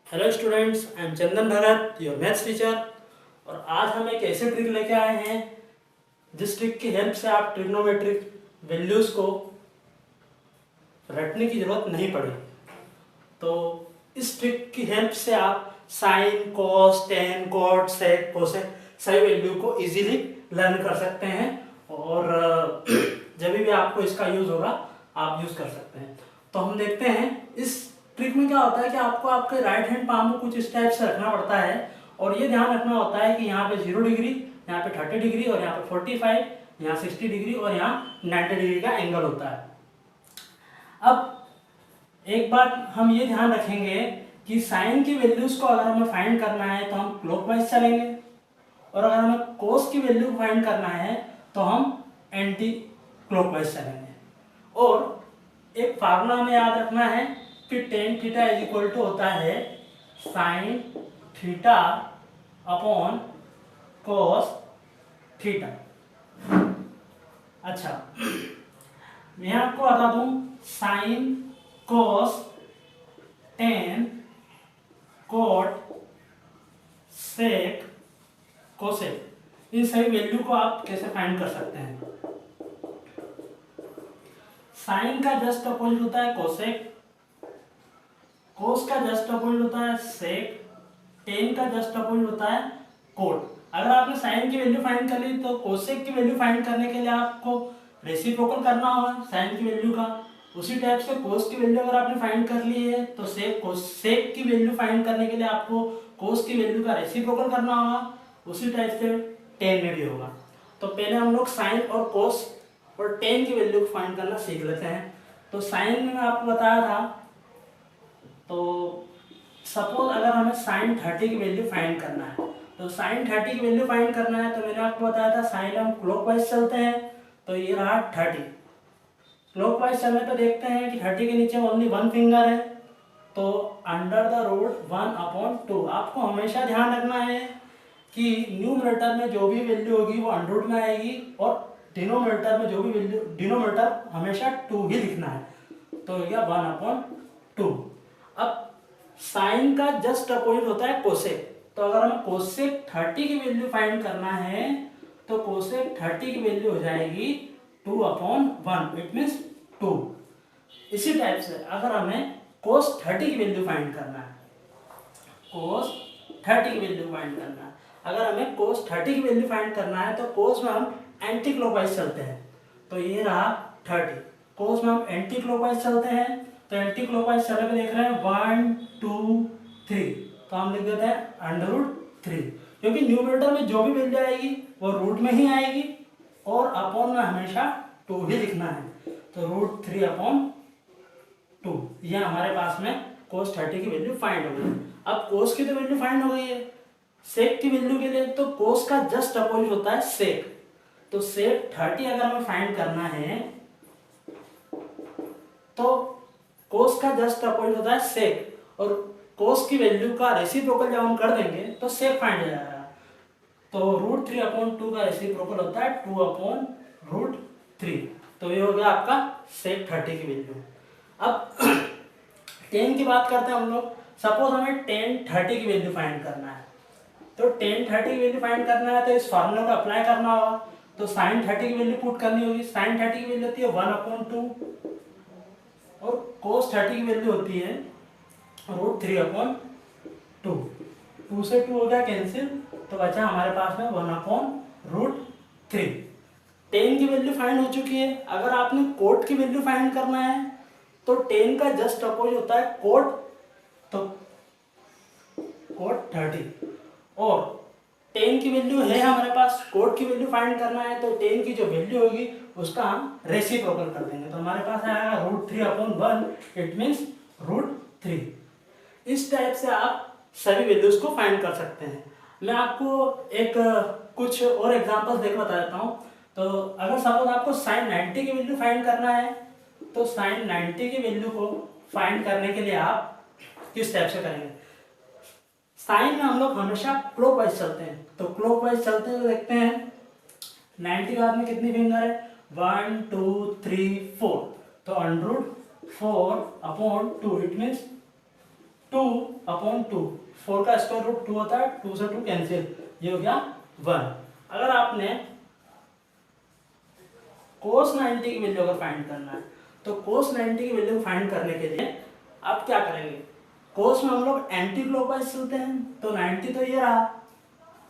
Hello students, I am Chandan Bhagat, your maths teacher. और आज हम एक ऐसे ट्रिक लेके आए हैं जिस ट्रिक की हेल्प से आप ट्रिग्नोमेट्रिक वैल्यूज़ को रटने की ज़रूरत नहीं पड़े। तो इस ट्रिक की हेल्प से आप साइन, कॉस, टेन, कॉट, सेक, कोसेक सभी वैल्यू को इजीली लर्न कर सकते हैं और जब भी आपको इसका यूज़ होगा आप यूज़ कर सकते हैं। तो हम देखते हैं इस ट्रिक में क्या होता है कि आपको आपके राइट हैंड पाम को कुछ इस टाइप से रखना पड़ता है और ये ध्यान रखना होता है कि यहाँ पे 0 डिग्री, यहाँ पे 30 डिग्री और यहाँ पे 45, यहाँ 60 डिग्री और यहाँ 90 डिग्री का एंगल होता है। अब एक बात हम ये ध्यान रखेंगे कि साइन की वैल्यूज को अगर हमें फाइंड करना है तो हम क्लॉकवाइज चलेंगे और अगर हमें कोस की वैल्यू फाइंड करना है तो हम एंटी क्लॉकवाइज चलेंगे। और एक फार्मूला हमें याद रखना है कि tan theta is equal to होता है sine theta upon cos theta. अच्छा, मैं आपको बता दूं sine, cos, tan, cot, sec, cosec, इन सभी वैल्यू को आप कैसे फाइंड कर सकते हैं। साइन का जस्ट अपोजिट होता है कोसेक, कोस का जस्ट अपोजिट होता है सेक, टेन का जस्ट अपोजिट होता है कोट। अगर आपने साइन की वैल्यू फाइंड कर ली तो कोसेक की वैल्यू फाइंड करने के लिए आपको रेसिप्रोकल करना होगा साइन की वैल्यू का। उसी टाइप से कोस की वैल्यू अगर आपने फाइंड कर ली है तो सेक की वैल्यू फाइंड करने के लिए आपको कोस की वैल्यू का रेसिप्रोकल करना होगा। उसी टाइप से टेन में भी होगा। तो पहले हम लोग साइन और कोस और टेन की वैल्यू को फाइंड करना सीख लेते हैं। तो साइन में मैं आपको बताया था, तो सपोज अगर हमें साइन 30 की वैल्यू फाइंड करना है तो साइन 30 की वैल्यू फाइंड करना है तो मैंने आपको बताया था साइन हम क्लॉकवाइज चलते हैं। तो ये रहा 30। क्लॉकवाइज चलने पे देखते हैं कि 30 के नीचे ओनली 1 फिंगर है तो अंडर द रूट 1/2। आपको हमेशा ध्यान रखना है कि न्यूमरेटर में जो भी वैल्यू होगी वो अंडर रूट में आएगी और डिनोमिनेटर में जो भी वैल्यू, डिनोमिनेटर हमेशा 2 ही लिखना है। तो यह 1/2। अब साइन का जस्ट अपोजिट होता है कोसेक। तो अगर हमें कोसेक 30 की वैल्यू फाइंड करना है तो कोसेक 30 की वैल्यू हो जाएगी 2/1, इट मीन्स 2। इसी टाइप से अगर हमें कोस 30 की वैल्यू फाइंड करना है, कोस 30 की वैल्यू फाइंड करना है, अगर हमें कोस 30 की वैल्यू फाइंड करना है तो कोस में हम एंटी क्लॉकवाइज चलते हैं। तो ये रहा 30, कोस में हम एंटी क्लॉकवाइज चलते हैं। तो एंटी क्लॉकवाइज चले हुए देख रहे हैं 1 2 3, तो हम लिख देते हैं √3 क्योंकि न्यूमरेटर में जो भी वैल्यू आएगी वो रूट में ही आएगी और अपॉन में हमेशा 2 ही लिखना है। तो √3/2 ये हमारे पास में कोस 30 की वैल्यू फाइंड हो गई। अब कोस की तो वैल्यू फाइंड हो गई है, सेक की वैल्यू के लिए तो कोस का जस्ट अपोजिट होता है सेक। तो सेक 30 अगर हमें फाइंड करना है तो कोस का जस्ट अपोजिट होता है सेक और कोस की वैल्यू का रेसिप्रोकल जब हम कर देंगे तो सेक फाइंड हो जाएगा। तो √3/2 का रेसिप्रोकल होता है 2/√3। तो ये हो गया आपका सेक 30 की वैल्यू। अब 10 की बात करते हैं हम लोग। सपोज हमें 10 30 की वैल्यू फाइंड करना है तो 10 30 की वैल्यू फाइंड करना है तो इस फार्मूला को अप्लाई करना होगा। तो साइन 30 की वैल्यू पुट करनी होगी। साइन 30 की वैल्यू होती है 1/2 और कोस 30 की वैल्यू होती है √3/2। 2 से 2 हो गया कैंसिल तो बचा हमारे पास में 1/√3। 10 की वैल्यू फाइंड हो चुकी है। अगर आपने कोट की वैल्यू फाइंड करना है तो 10 का जस्ट अपोजिट होता है कोट, तो कोट 30 और 10 की वैल्यू है हमारे पास, कोट की वैल्यू फाइंड करना है तो 10 की जो वैल्यू होगी उसका हम रेसिप्रोकल कर देंगे। तो हमारे पास आएगा √3/1, इट मीन्स √3। इस टाइप से आप सभी वैल्यूज को फाइंड कर सकते हैं। मैं आपको एक कुछ और एग्जांपल्स देकर बता देता हूँ। तो अगर सपोज आपको साइन 90 की वैल्यू फाइंड करना है तो साइन 90 की वैल्यू को फाइंड करने के लिए आप किस टाइप से करेंगे। साइन में हम लोग हमेशा क्लॉकवाइज चलते हैं। तो क्लॉकवाइज चलते हैं तो देखते हैं 90 के बाद में कितनी फिंगर है, 1 2 3 4। तो √4/2 इट मीन्स 2/2। 4 का स्क्वायर रूट 2 होता है, 2 से 2 कैंसिल, ये हो गया 1। अगर आपने cos 90 की वैल्यू अगर फाइंड करना है तो cos 90 की वैल्यू फाइंड करने के लिए आप क्या करेंगे, cos में हम लोग एंटी क्लॉकवाइज चलते हैं, तो 90 तो ये रहा,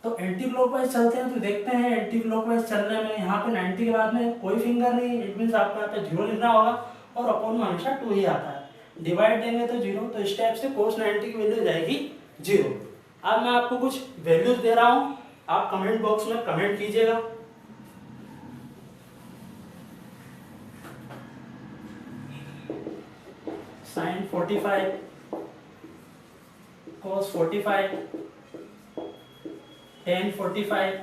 तो एंटी क्लॉकवाइज चलते हैं, तो देखते हैं एंटी क्लॉकवाइज चलने में यहाँ पे 90 के बाद में कोई फिंगर नहीं, इट मीन्स आपको यहाँ पे 0 लिखना होगा और अपॉन में हमेशा 2 ही आता है, डिवाइड देंगे तो 0, तो इस टाइप से cos 90 की वैल्यू जाएगी 0। अब मैं आपको कुछ वैल्यूज दे रहा हूँ, आप कमेंट बॉक्स में कमेंट कीजिएगा। sin 45, cos 45, tan 45।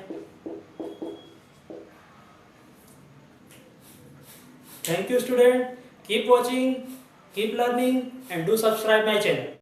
Thank you student, keep watching, keep learning and do subscribe my channel.